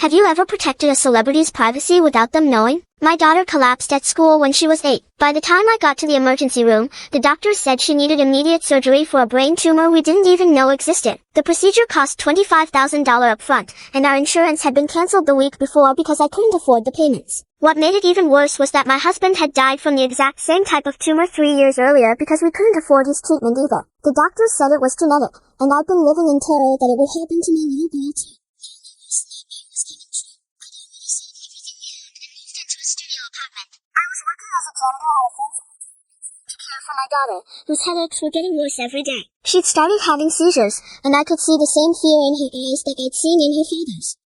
Have you ever protected a celebrity's privacy without them knowing? My daughter collapsed at school when she was 8. By the time I got to the emergency room, the doctors said she needed immediate surgery for a brain tumor we didn't even know existed. The procedure cost $25,000 upfront, and our insurance had been canceled the week before because I couldn't afford the payments. What made it even worse was that my husband had died from the exact same type of tumor 3 years earlier because we couldn't afford his treatment either. The doctors said it was genetic, and I'd been living in terror that it would happen to my little girl too. I was working as a janitor at a fancy to care for my daughter, whose headaches were getting worse every day. She'd started having seizures, and I could see the same fear in her eyes that I'd seen in her father's.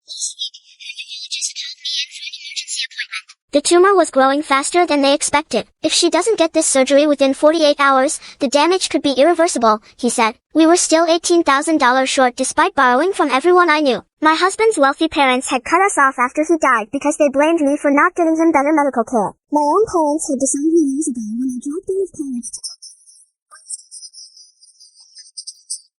The tumor was growing faster than they expected. If she doesn't get this surgery within 48 hours, the damage could be irreversible, he said. We were still $18,000 short despite borrowing from everyone I knew. My husband's wealthy parents had cut us off after he died because they blamed me for not getting him better medical care. My own parents had disowned me years ago when I dropped out of college to take care.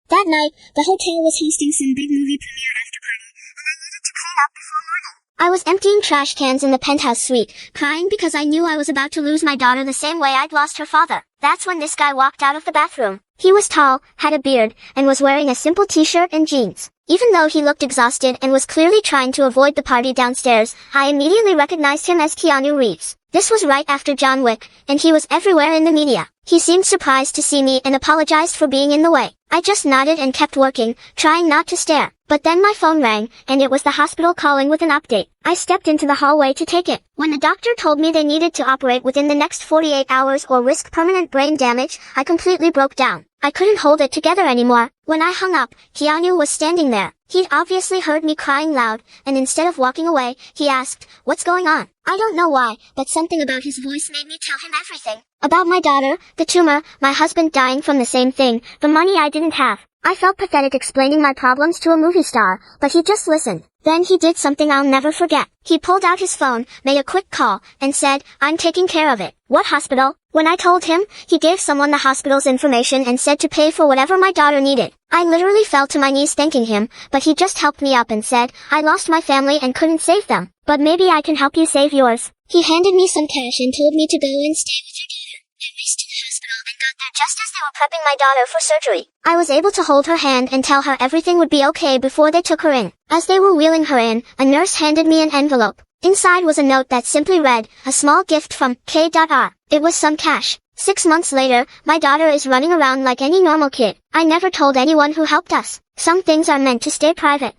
That night, the hotel was hosting some big movie premiere after party, and I needed to clean up before morning. I was emptying trash cans in the penthouse suite, crying because I knew I was about to lose my daughter the same way I'd lost her father. That's when this guy walked out of the bathroom. He was tall, had a beard, and was wearing a simple t-shirt and jeans. Even though he looked exhausted and was clearly trying to avoid the party downstairs, I immediately recognized him as Keanu Reeves. This was right after John Wick, and he was everywhere in the media. He seemed surprised to see me and apologized for being in the way. I just nodded and kept working, trying not to stare. But then my phone rang, and it was the hospital calling with an update. I stepped into the hallway to take it. When the doctor told me they needed to operate within the next 48 hours or risk permanent brain damage, I completely broke down. I couldn't hold it together anymore. When I hung up, Keanu was standing there. He'd obviously heard me crying loud, and instead of walking away, he asked, "What's going on?" I don't know why, but something about his voice made me tell him everything. About my daughter, the tumor, my husband dying from the same thing, the money I didn't have. I felt pathetic explaining my problems to a movie star, but he just listened. Then he did something I'll never forget. He pulled out his phone, made a quick call, and said, "I'm taking care of it." "What hospital?" When I told him, he gave someone the hospital's information and said to pay for whatever my daughter needed. I literally fell to my knees thanking him, but he just helped me up and said, "I lost my family and couldn't save them, but maybe I can help you save yours." He handed me some cash and told me to go and stay with your daughter. I raced to the hospital and got there just as they were prepping my daughter for surgery. I was able to hold her hand and tell her everything would be okay before they took her in. As they were wheeling her in, a nurse handed me an envelope. Inside was a note that simply read, "A small gift from K.R." It was some cash. 6 months later, my daughter is running around like any normal kid. I never told anyone who helped us. Some things are meant to stay private.